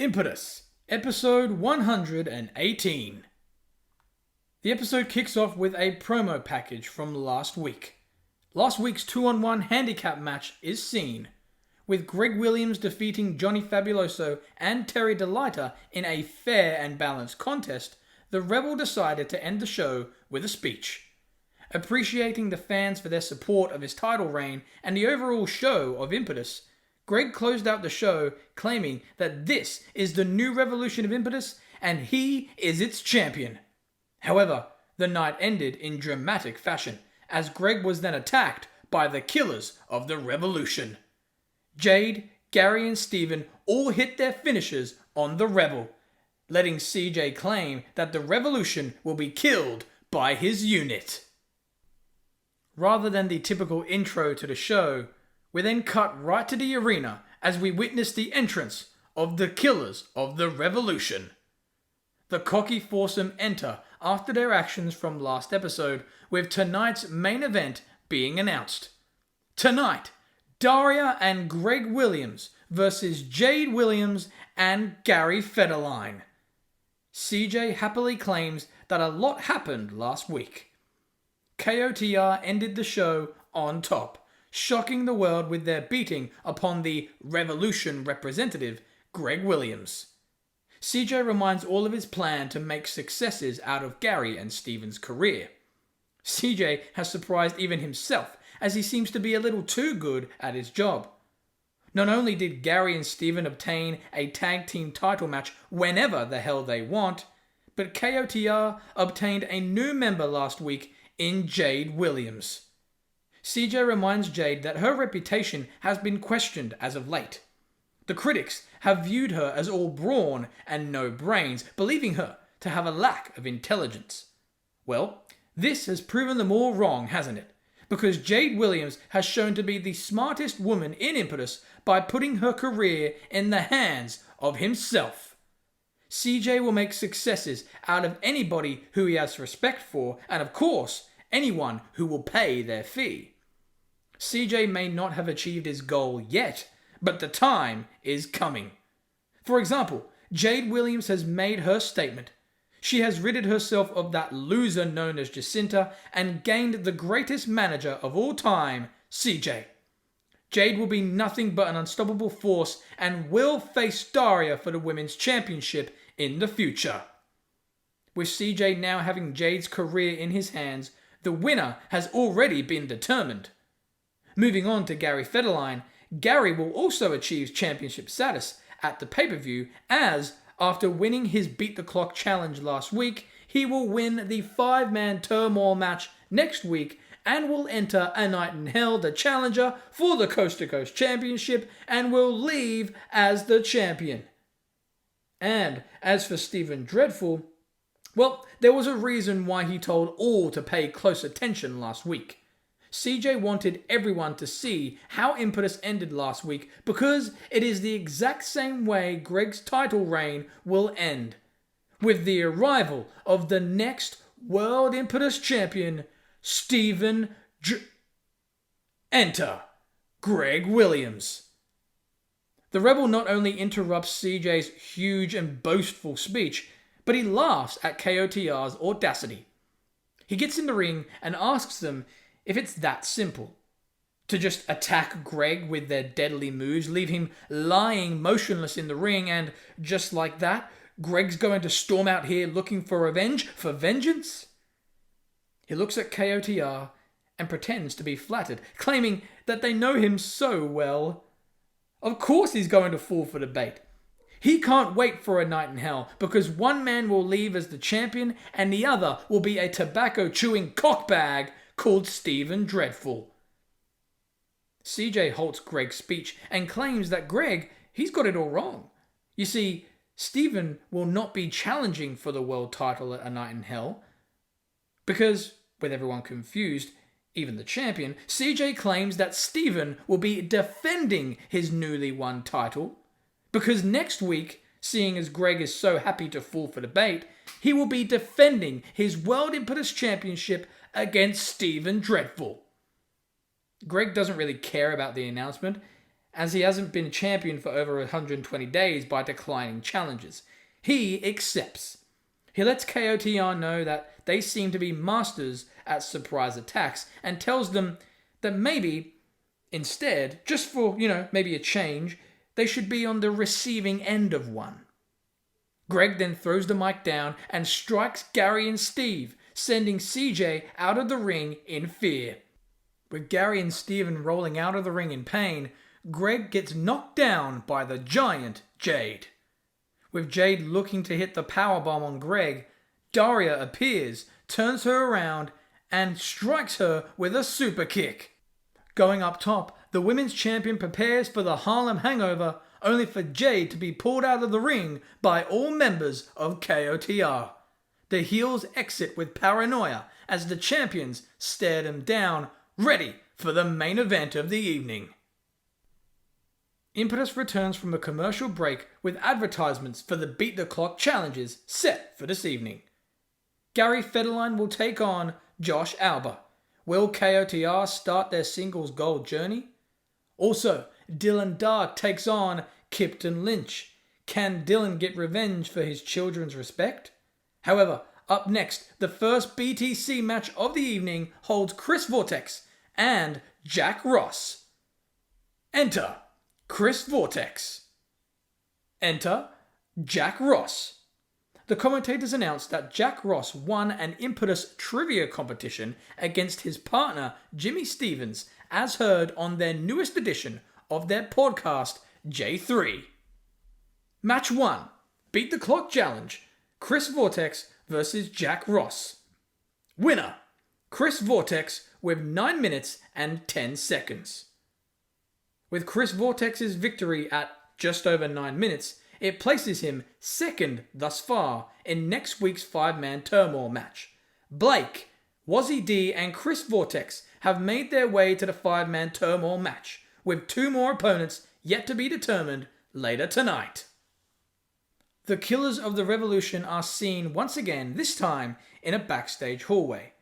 Impetus, episode 118. The episode kicks off with a promo package from last week. Last week's 2-on-1 handicap match is seen, with Greg Williams defeating Johnny Fabuloso and Terry DeLita in a fair and balanced contest. The Rebel decided to end the show with a speech, appreciating the fans for their support of his title reign and the overall show of Impetus. Greg closed out the show claiming that this is the new revolution of Impetus and he is its champion. However, the night ended in dramatic fashion as Greg was then attacked by the killers of the revolution. Jade, Gary and Steven all hit their finishers on the Rebel, letting CJ claim that the revolution will be killed by his unit. Rather than the typical intro to the show, we then cut right to the arena as we witness the entrance of the killers of the revolution. The cocky foursome enter after their actions from last episode, with tonight's main event being announced. Tonight, Daria and Greg Williams versus Jade Williams and Gary Federline. CJ happily claims that a lot happened last week. KOTR ended the show on top, shocking the world with their beating upon the Revolution representative, Greg Williams. CJ reminds all of his plan to make successes out of Gary and Steven's career. CJ has surprised even himself, as he seems to be a little too good at his job. Not only did Gary and Steven obtain a tag team title match whenever the hell they want, but KOTR obtained a new member last week in Jade Williams. CJ reminds Jade that her reputation has been questioned as of late. The critics have viewed her as all brawn and no brains, believing her to have a lack of intelligence. Well, this has proven them all wrong, hasn't it? Because Jade Williams has shown to be the smartest woman in Impetus by putting her career in the hands of himself. CJ will make successes out of anybody who he has respect for, and of course, anyone who will pay their fee. CJ may not have achieved his goal yet, but the time is coming. For example, Jade Williams has made her statement. She has ridded herself of that loser known as Jacinta and gained the greatest manager of all time, CJ. Jade will be nothing but an unstoppable force and will face Daria for the Women's Championship in the future. With CJ now having Jade's career in his hands, the winner has already been determined. Moving on to Gary Federline, Gary will also achieve championship status at the pay-per-view as, after winning his Beat the Clock challenge last week, he will win the 5-man Turmoil Match next week and will enter A Night in Hell, the challenger for the Coast to Coast Championship, and will leave as the champion. And as for Steven Dreadful, well, there was a reason why he told all to pay close attention last week. CJ wanted everyone to see how Impetus ended last week because it is the exact same way Greg's title reign will end, with the arrival of the next World Impetus Champion, Enter Greg Williams. The Rebel not only interrupts CJ's huge and boastful speech, but he laughs at KOTR's audacity. He gets in the ring and asks them if it's that simple to just attack Greg with their deadly moves, leave him lying motionless in the ring, and just like that, Greg's going to storm out here looking for revenge, for vengeance? He looks at KOTR and pretends to be flattered, claiming that they know him so well. Of course he's going to fall for the bait. He can't wait for A Night in Hell because one man will leave as the champion and the other will be a tobacco-chewing cockbag called Steven Dreadful. CJ halts Greg's speech and claims that Greg, he's got it all wrong. You see, Steven will not be challenging for the world title at A Night in Hell because, with everyone confused, even the champion, CJ claims that Steven will be defending his newly won title because next week, seeing as Greg is so happy to fall for the bait, he will be defending his World Impetus Championship against Steven Dreadful. Greg doesn't really care about the announcement as he hasn't been champion for over 120 days by declining challenges. He accepts. He lets KOTR know that they seem to be masters at surprise attacks and tells them that maybe, instead, just for, maybe a change, they should be on the receiving end of one. Greg then throws the mic down and strikes Gary and Steve, sending CJ out of the ring in fear. With Gary and Steven rolling out of the ring in pain, Greg gets knocked down by the giant Jade. With Jade looking to hit the powerbomb on Greg, Daria appears, turns her around, and strikes her with a super kick. Going up top, the women's champion prepares for the Harlem Hangover, only for Jade to be pulled out of the ring by all members of KOTR. The heels exit with paranoia as the champions stare them down, ready for the main event of the evening. Impetus returns from a commercial break with advertisements for the Beat the Clock challenges set for this evening. Gary Federline will take on Josh Alba. Will KOTR start their singles gold journey? Also, Dylan Dark takes on Kypton Lynch. Can Dylan get revenge for his children's respect? However, up next, the first BTC match of the evening holds Chris Vortex and Jack Ross. Enter Chris Vortex. Enter Jack Ross. The commentators announced that Jack Ross won an Impetus trivia competition against his partner Jimmy Stevens, as heard on their newest edition of their podcast J3. Match 1. Beat the Clock Challenge. Chris Vortex versus Jack Ross. Winner, Chris Vortex with 9 minutes and 10 seconds. With Chris Vortex's victory at just over 9 minutes, it places him second thus far in next week's 5-man Turmoil Match. Blake, Wazzy D and Chris Vortex have made their way to the 5-man Turmoil Match, with 2 more opponents yet to be determined later tonight. The Killers of the Revolution are seen once again, this time in a backstage hallway.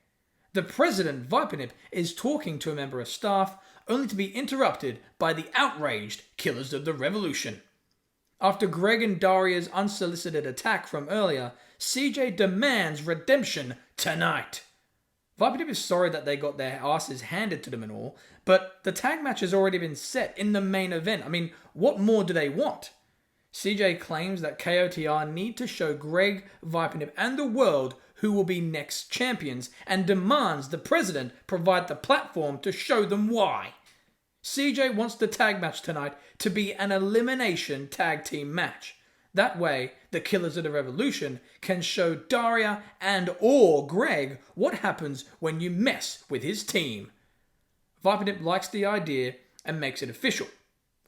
The president, Vipernip, is talking to a member of staff, only to be interrupted by the outraged Killers of the Revolution. After Greg and Daria's unsolicited attack from earlier, CJ demands redemption tonight. Vipernip is sorry that they got their asses handed to them and all, but the tag match has already been set in the main event. I mean, what more do they want? CJ claims that KOTR need to show Greg, Vipernip and the world who will be next champions, and demands the president provide the platform to show them why. CJ wants the tag match tonight to be an elimination tag team match. That way, the Killers of the Revolution can show Daria and or Greg what happens when you mess with his team. Vipernip likes the idea and makes it official.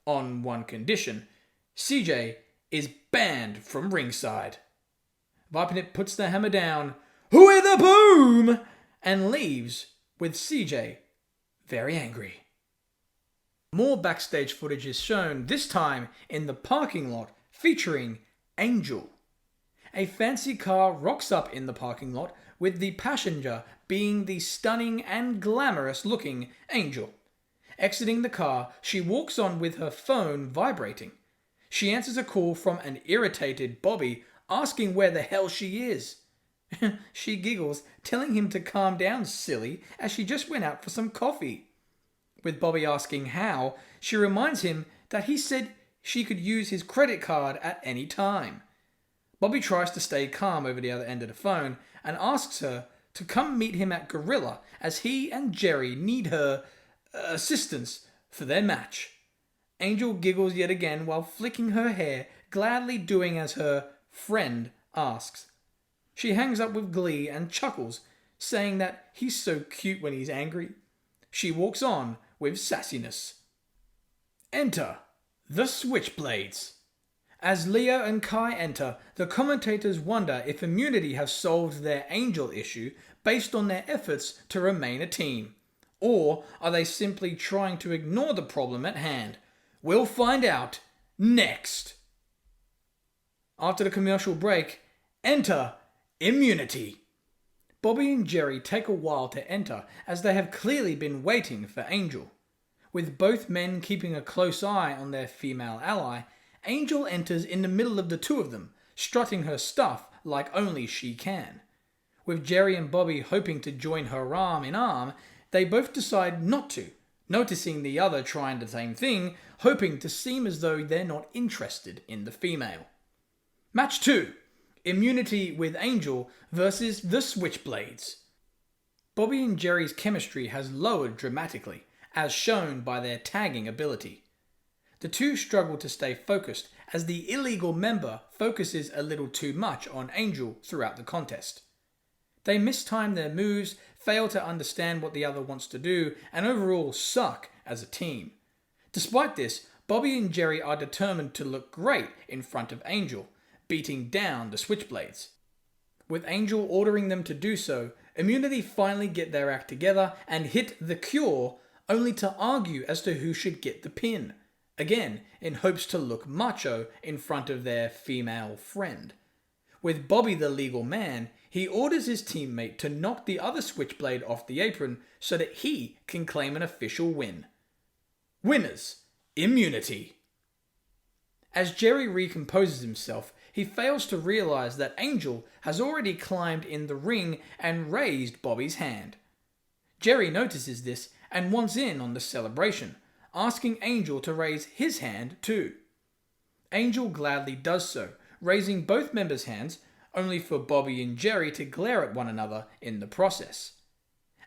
On one condition, CJ is banned from ringside. Vipernip puts the hammer down, with a boom, and leaves with CJ very angry. More backstage footage is shown, this time in the parking lot, featuring Angel. A fancy car rocks up in the parking lot, with the passenger being the stunning and glamorous looking Angel. Exiting the car, she walks on with her phone vibrating. She answers a call from an irritated Bobby, asking where the hell she is. She giggles, telling him to calm down, silly, as she just went out for some coffee. With Bobby asking how, she reminds him that he said she could use his credit card at any time. Bobby tries to stay calm over the other end of the phone and asks her to come meet him at Gorilla, as he and Jerry need her assistance for their match. Angel giggles yet again while flicking her hair, gladly doing as her friend asks. She hangs up with glee and chuckles, saying that he's so cute when he's angry. She walks on with sassiness. Enter the Switchblades. As Leo and Kai enter, the commentators wonder if Immunity have solved their Angel issue based on their efforts to remain a team. Or are they simply trying to ignore the problem at hand? We'll find out next. After the commercial break, enter Immunity. Bobby and Jerry take a while to enter, as they have clearly been waiting for Angel. With both men keeping a close eye on their female ally, Angel enters in the middle of the two of them, strutting her stuff like only she can. With Jerry and Bobby hoping to join her arm in arm, they both decide not to, noticing the other trying the same thing, hoping to seem as though they're not interested in the female. Match 2. Immunity with Angel versus the Switchblades. Bobby and Jerry's chemistry has lowered dramatically, as shown by their tagging ability. The two struggle to stay focused as the illegal member focuses a little too much on Angel throughout the contest. They mistime their moves, fail to understand what the other wants to do, and overall suck as a team. Despite this, Bobby and Jerry are determined to look great in front of Angel, beating down the Switchblades. With Angel ordering them to do so, Immunity finally get their act together and hit the cure, only to argue as to who should get the pin, again in hopes to look macho in front of their female friend. With Bobby the legal man, he orders his teammate to knock the other Switchblade off the apron so that he can claim an official win. Winners, Immunity. As Jerry recomposes himself, he fails to realize that Angel has already climbed in the ring and raised Bobby's hand. Jerry notices this and wants in on the celebration, asking Angel to raise his hand too. Angel gladly does so, raising both members' hands, only for Bobby and Jerry to glare at one another in the process.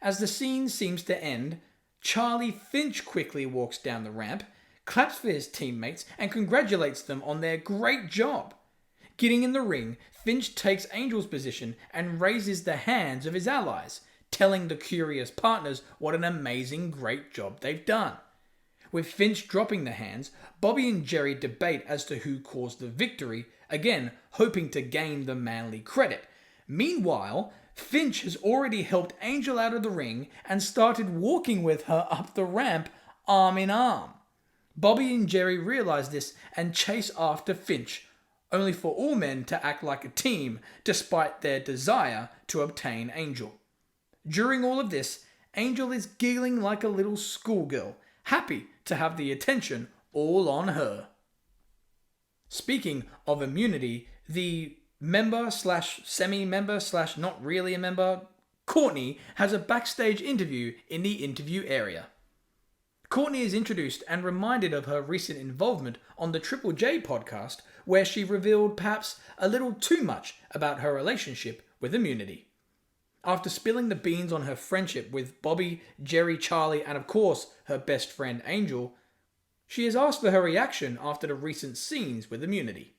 As the scene seems to end, Charlie Finch quickly walks down the ramp, claps for his teammates, and congratulates them on their great job. Getting in the ring, Finch takes Angel's position and raises the hands of his allies, telling the curious partners what an amazing great job they've done. With Finch dropping the hands, Bobby and Jerry debate as to who caused the victory, again hoping to gain the manly credit. Meanwhile, Finch has already helped Angel out of the ring and started walking with her up the ramp arm in arm. Bobby and Jerry realize this and chase after Finch, only for all men to act like a team despite their desire to obtain Angel. During all of this, Angel is giggling like a little schoolgirl, happy to have the attention all on her. Speaking of immunity, the member/semi-member/not really a member, Cortni, has a backstage interview in the interview area. Cortni is introduced and reminded of her recent involvement on the Triple J podcast, where she revealed perhaps a little too much about her relationship with Immunity. After spilling the beans on her friendship with Bobby, Jerry, Charlie, and of course her best friend Angel, she is asked for her reaction after the recent scenes with Immunity.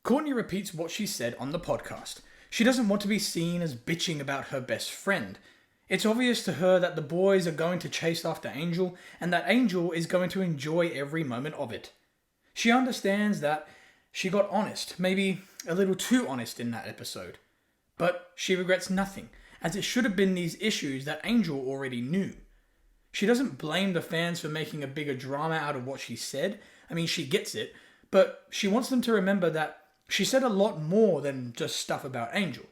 Cortni repeats what she said on the podcast. She doesn't want to be seen as bitching about her best friend. It's obvious to her that the boys are going to chase after Angel, and that Angel is going to enjoy every moment of it. She understands that she got honest, maybe a little too honest in that episode. But she regrets nothing, as it should have been these issues that Angel already knew. She doesn't blame the fans for making a bigger drama out of what she said. I mean, she gets it, but she wants them to remember that she said a lot more than just stuff about Angel.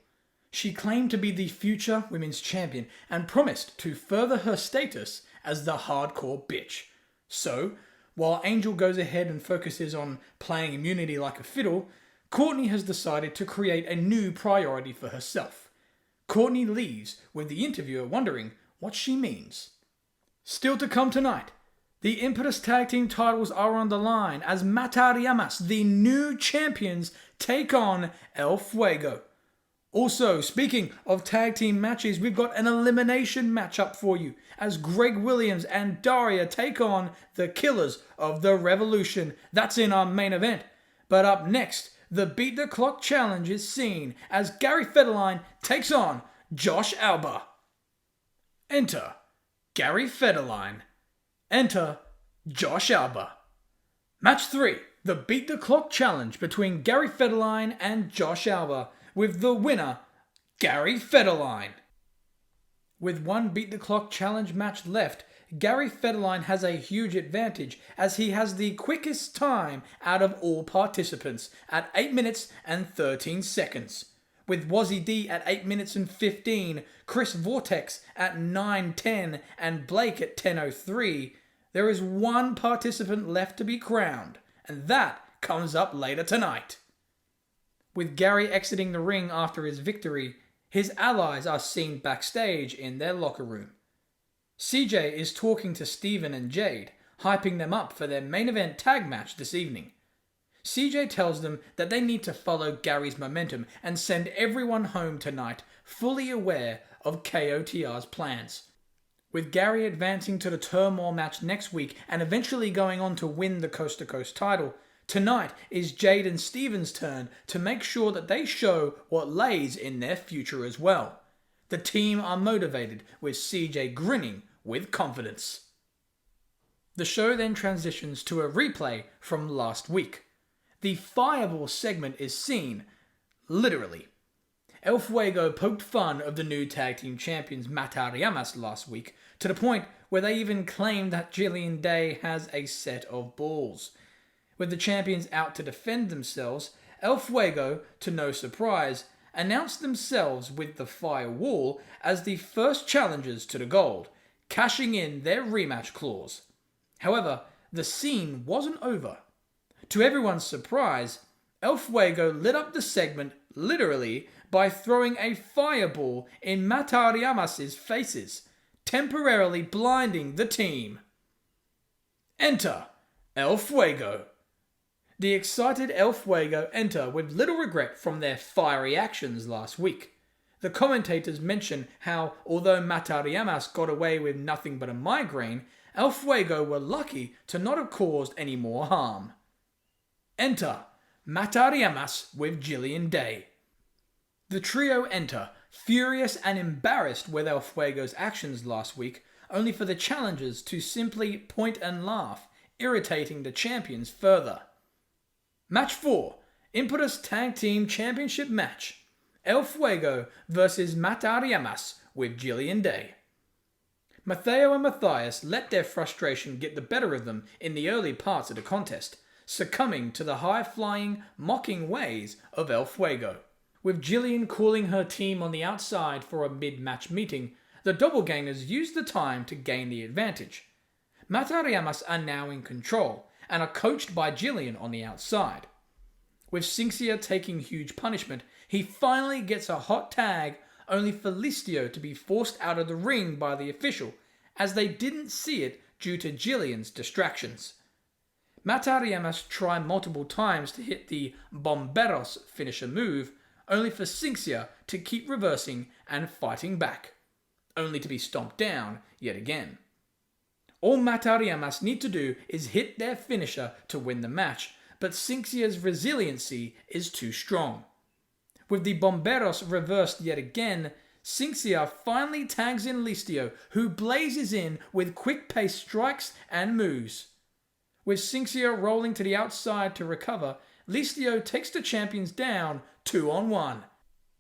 She claimed to be the future women's champion and promised to further her status as the hardcore bitch. So, while Angel goes ahead and focuses on playing Immunity like a fiddle, Cortni has decided to create a new priority for herself. Cortni leaves with the interviewer wondering what she means. Still to come tonight, the Impetus tag team titles are on the line as Matar, the new champions, take on El Fuego. Also, speaking of tag team matches, we've got an elimination matchup for you as Greg Williams and Daria take on the Killers of the Revolution. That's in our main event. But up next, the Beat the Clock Challenge is seen as Gary Federline takes on Josh Alba. Enter Gary Federline. Enter Josh Alba. Match 3, the Beat the Clock Challenge between Gary Federline and Josh Alba, with the winner, Gary Federline. With one Beat the Clock Challenge match left, Gary Federline has a huge advantage as he has the quickest time out of all participants at 8 minutes and 13 seconds. With Wazzy D at 8 minutes and 15, Chris Vortex at 9:10, and Blake at 10:03, there is one participant left to be crowned, and that comes up later tonight. With Gary exiting the ring after his victory, his allies are seen backstage in their locker room. CJ is talking to Steven and Jade, hyping them up for their main event tag match this evening. CJ tells them that they need to follow Gary's momentum and send everyone home tonight fully aware of KOTR's plans. With Gary advancing to the Turmoil Match next week and eventually going on to win the Coast to Coast title, tonight is Jade and Steven's turn to make sure that they show what lays in their future as well. The team are motivated, with CJ grinning with confidence. The show then transitions to a replay from last week. The Fireball segment is seen, literally. El Fuego poked fun of the new tag team champions Matar last week, to the point where they even claimed that Jillian Day has a set of balls. With the champions out to defend themselves, El Fuego, to no surprise, announced themselves with the Firewall as the first challengers to the gold, cashing in their rematch clause. However, the scene wasn't over. To everyone's surprise, El Fuego lit up the segment literally by throwing a fireball in Matar faces, temporarily blinding the team. Enter El Fuego. The excited El Fuego enter with little regret from their fiery actions last week. The commentators mention how, although Matar got away with nothing but a migraine, El Fuego were lucky to not have caused any more harm. Enter Matar with Jillian Day. The trio enter, furious and embarrassed with El Fuego's actions last week, only for the challengers to simply point and laugh, irritating the champions further. Match 4, Impetus Tag Team Championship match. El Fuego versus Matar with Jillian Day. Matteo and Mathews let their frustration get the better of them in the early parts of the contest, succumbing to the high-flying, mocking ways of El Fuego. With Jillian calling her team on the outside for a mid-match meeting, the doppelgangers used the time to gain the advantage. Matar are now in control, and are coached by Jillian on the outside. With Sinxia taking huge punishment, he finally gets a hot tag, only for Listio to be forced out of the ring by the official, as they didn't see it due to Jillian's distractions. Matar try multiple times to hit the Bomberos finisher move, only for Sinxia to keep reversing and fighting back, only to be stomped down yet again. All Matar need to do is hit their finisher to win the match, but Sinxia's resiliency is too strong. With the Bomberos reversed yet again, Sinxia finally tags in Listio, who blazes in with quick-paced strikes and moves. With Sinxia rolling to the outside to recover, Listio takes the champions down 2-on-1.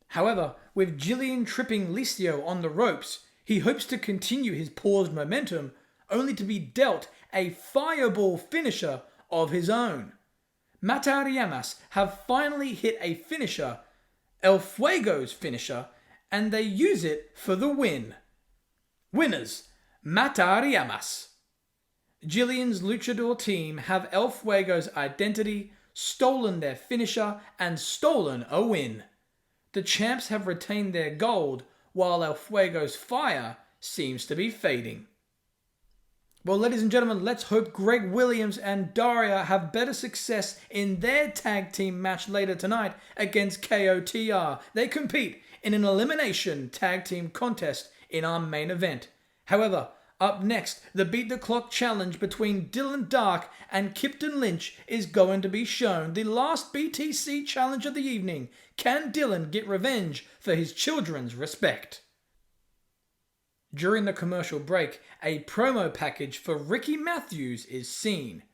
However, with Jillian tripping Listio on the ropes, he hopes to continue his paused momentum, only to be dealt a fireball finisher of his own. Matar have finally hit a finisher, El Fuego's finisher, and they use it for the win. Winners, Matar Jillian's luchador team have El Fuego's identity, stolen their finisher, and stolen a win. The champs have retained their gold, while El Fuego's fire seems to be fading. Well, ladies and gentlemen, let's hope Greg Williams and Daria have better success in their tag team match later tonight against KOTR. They compete in an elimination tag team contest in our main event. However, up next, the Beat the Clock challenge between Dylan Dark and Kypton Lynch is going to be shown. The last BTC challenge of the evening. Can Dylan get revenge for his children's respect? During the commercial break, a promo package for Riki Mathews is seen,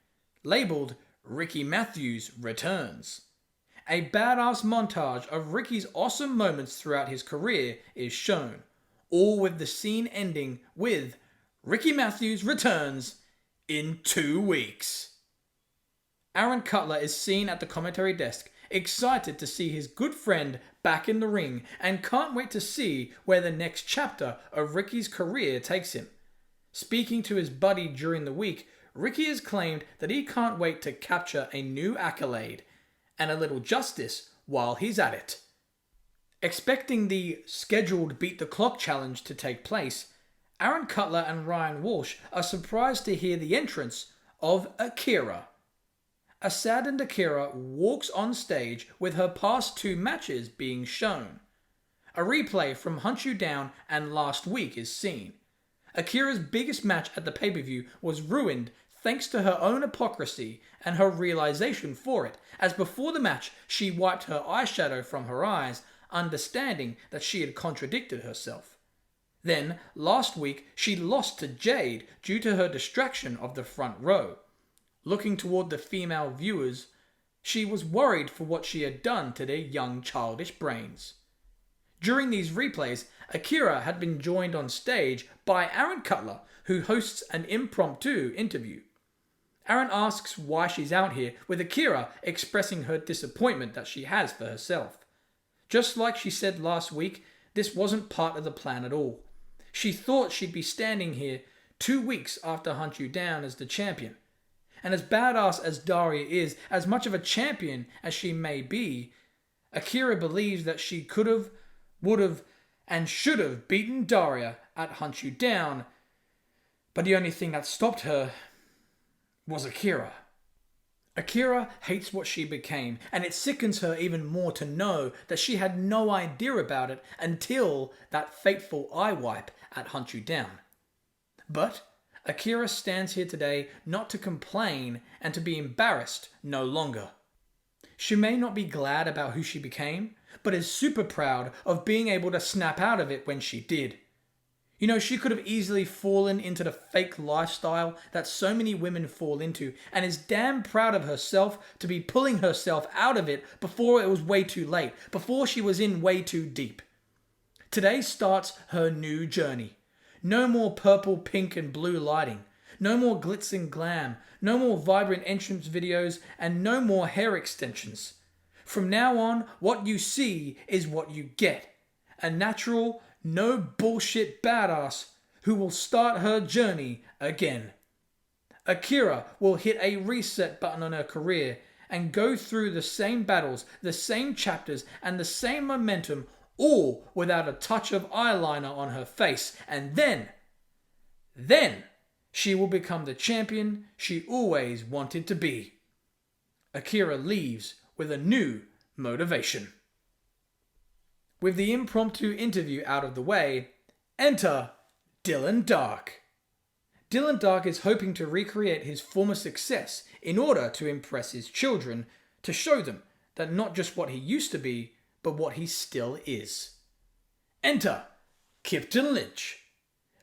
labeled Riki Mathews Returns. A badass montage of Riki's awesome moments throughout his career is shown, all with the scene ending with Riki Mathews returns in 2 weeks. Aaron Cutler is seen at the commentary desk, excited to see his good friend back in the ring and can't wait to see where the next chapter of Riki's career takes him. Speaking to his buddy during the week, Riki has claimed that he can't wait to capture a new accolade and a little justice while he's at it. Expecting the scheduled Beat the Clock challenge to take place, Aaron Cutler and Ryan Walsh are surprised to hear the entrance of Akira. A saddened Akira walks on stage with her past 2 matches being shown. A replay from Hunt You Down and last week is seen. Akira's biggest match at the pay-per-view was ruined thanks to her own hypocrisy and her realization for it, as before the match she wiped her eyeshadow from her eyes, understanding that she had contradicted herself. Then, last week, she lost to Jade due to her distraction of the front row. Looking toward the female viewers, she was worried for what she had done to their young childish brains. During these replays, Akira had been joined on stage by Aaron Cutler, who hosts an impromptu interview. Aaron asks why she's out here, with Akira expressing her disappointment that she has for herself. Just like she said last week, this wasn't part of the plan at all. She thought she'd be standing here 2 weeks after Hunt You Down as the champion. And as badass as Daria is, as much of a champion as she may be, Akira believes that she could have, would have, and should have beaten Daria at Hunt You Down, but the only thing that stopped her was Akira. Akira hates what she became, and it sickens her even more to know that she had no idea about it until that fateful eye wipe at Hunt You Down. But Akira stands here today not to complain and to be embarrassed no longer. She may not be glad about who she became, but is super proud of being able to snap out of it when she did. You know, she could have easily fallen into the fake lifestyle that so many women fall into, and is damn proud of herself to be pulling herself out of it before it was way too late, before she was in way too deep. Today starts her new journey. No more purple, pink, and blue lighting. No more glitz and glam. No more vibrant entrance videos, and no more hair extensions. From now on, what you see is what you get. A natural, no bullshit badass who will start her journey again. Akira will hit a reset button on her career and go through the same battles, the same chapters, and the same momentum, all without a touch of eyeliner on her face. And then she will become the champion she always wanted to be. Akira leaves with a new motivation. With the impromptu interview out of the way, enter Dylan Dark. Dylan Dark is hoping to recreate his former success in order to impress his children, to show them that not just what he used to be, but what he still is. Enter Kypton Lynch.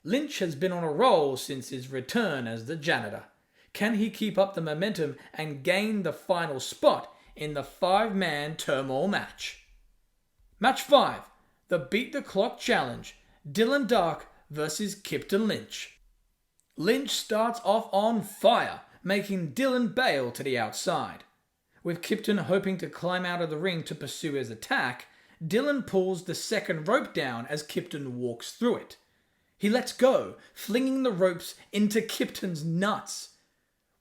Lynch has been on a roll since his return as the janitor. Can he keep up the momentum and gain the final spot in the 5-man Turmoil Match? Match 5, the Beat the Clock Challenge, Dylan Dark versus Kypton Lynch. Lynch starts off on fire, making Dylan bail to the outside. With Kypton hoping to climb out of the ring to pursue his attack, Dylan pulls the second rope down as Kypton walks through it. He lets go, flinging the ropes into Kypton's nuts.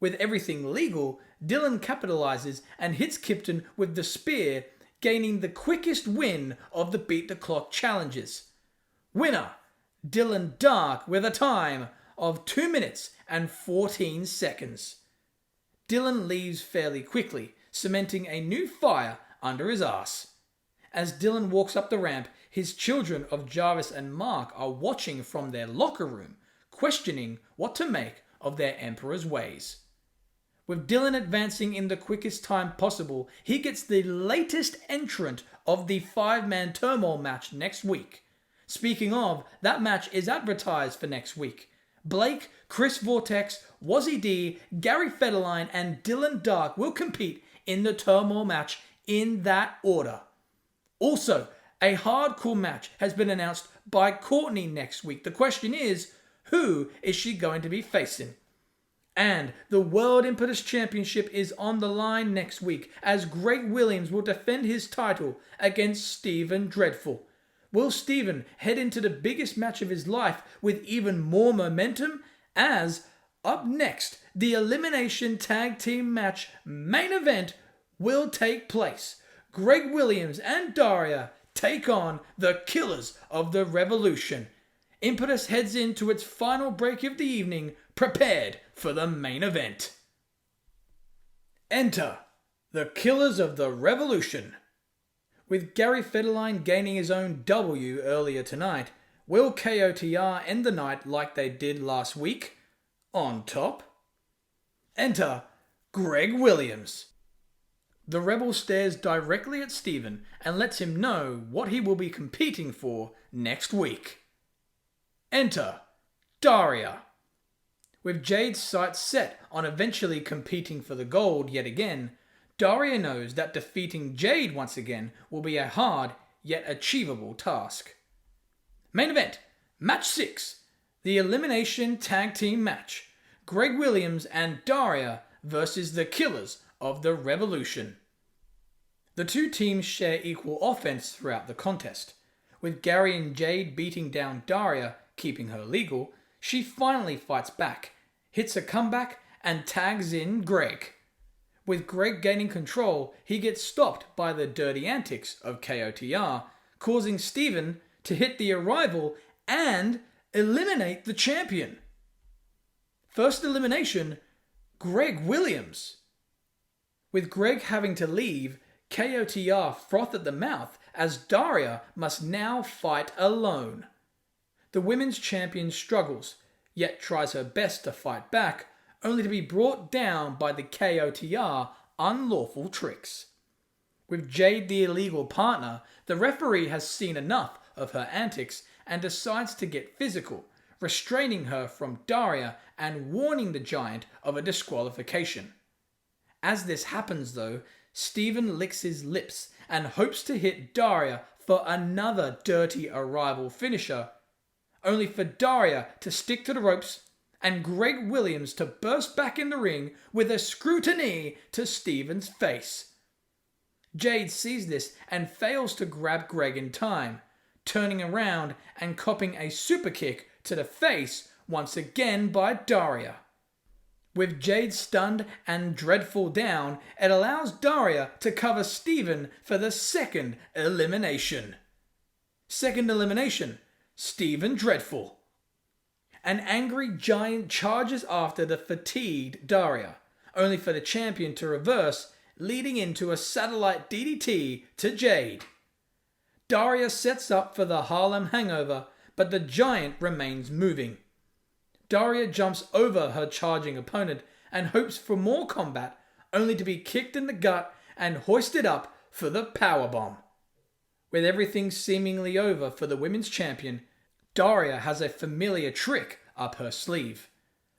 With everything legal, Dylan capitalizes and hits Kypton with the spear, gaining the quickest win of the Beat the Clock challenges. Winner, Dylan Dark, with a time of 2 minutes and 14 seconds. Dylan leaves fairly quickly, cementing a new fire under his ass. As Dylan walks up the ramp, his children of Jarvis and Mark are watching from their locker room, questioning what to make of their emperor's ways. With Dylan advancing in the quickest time possible, he gets the latest entrant of the 5-man Turmoil Match next week. Speaking of, that match is advertised for next week. Blake, Chris Vortex, Wazzy D, Gary Federline, and Dylan Dark will compete in the Turmoil Match in that order. Also, a hardcore match has been announced by Cortni next week. The question is, who is she going to be facing? And the World Impetus Championship is on the line next week, as Great Williams will defend his title against Steven Dreadful. Will Steven head into the biggest match of his life with even more momentum as up next, the Elimination Tag Team Match main event will take place. Greg Williams and Daria take on the Killers of the Revolution. Impetus heads into its final break of the evening, prepared for the main event. Enter the Killers of the Revolution. With Gary Federline gaining his own W earlier tonight, will KOTR end the night like they did last week? On top? Enter Greg Williams. The Rebel stares directly at Steven and lets him know what he will be competing for next week. Enter Daria. With Jade's sights set on eventually competing for the gold yet again, Daria knows that defeating Jade once again will be a hard yet achievable task. Main event, Match 6, the Elimination Tag Team Match. Greg Williams and Daria versus the Killers of the Revolution. The two teams share equal offense throughout the contest. With Gary and Jade beating down Daria, keeping her legal, she finally fights back, hits a comeback, and tags in Greg. With Greg gaining control, he gets stopped by the dirty antics of KOTR, causing Steven to hit the arrival and eliminate the champion. First elimination, Greg Williams. With Greg having to leave, KOTR froth at the mouth as Daria must now fight alone. The women's champion struggles, yet tries her best to fight back, only to be brought down by the KOTR unlawful tricks. With Jade the illegal partner, the referee has seen enough of her antics and decides to get physical, restraining her from Daria and warning the giant of a disqualification. As this happens though, Steven licks his lips and hopes to hit Daria for another dirty arrival finisher, only for Daria to stick to the ropes and Greg Williams to burst back in the ring with a scrutiny to Steven's face. Jade sees this and fails to grab Greg in time, turning around and copping a super kick to the face once again by Daria. With Jade stunned and dreadful down, it allows Daria to cover Steven for the second elimination. Second elimination, Steven Dreadful. An angry giant charges after the fatigued Daria, only for the champion to reverse, leading into a satellite DDT to Jade. Daria sets up for the Harlem Hangover, but the giant remains moving. Daria jumps over her charging opponent and hopes for more combat, only to be kicked in the gut and hoisted up for the powerbomb. With everything seemingly over for the women's champion, Daria has a familiar trick up her sleeve.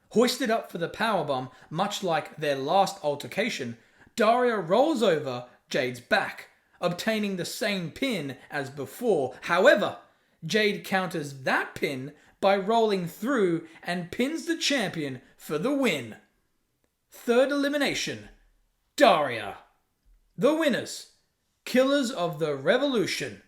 Hoisted up for the powerbomb, much like their last altercation, Daria rolls over Jade's back, obtaining the same pin as before. However, Jade counters that pin by rolling through and pins the champion for the win. Third elimination, Daria. The winners, Killers of the Revolution.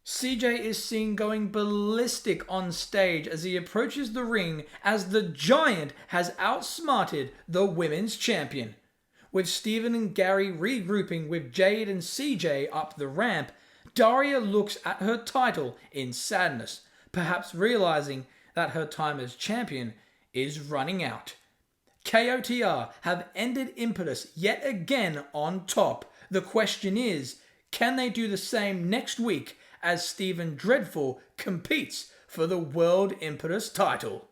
CJ is seen going ballistic on stage as he approaches the ring as the giant has outsmarted the women's champion. With Steven and Gary regrouping with Jade and CJ up the ramp, Daria looks at her title in sadness, perhaps realizing that her time as champion is running out. KOTR have ended Impetus yet again on top. The question is, can they do the same next week as Steven Dreadful competes for the World Impetus title?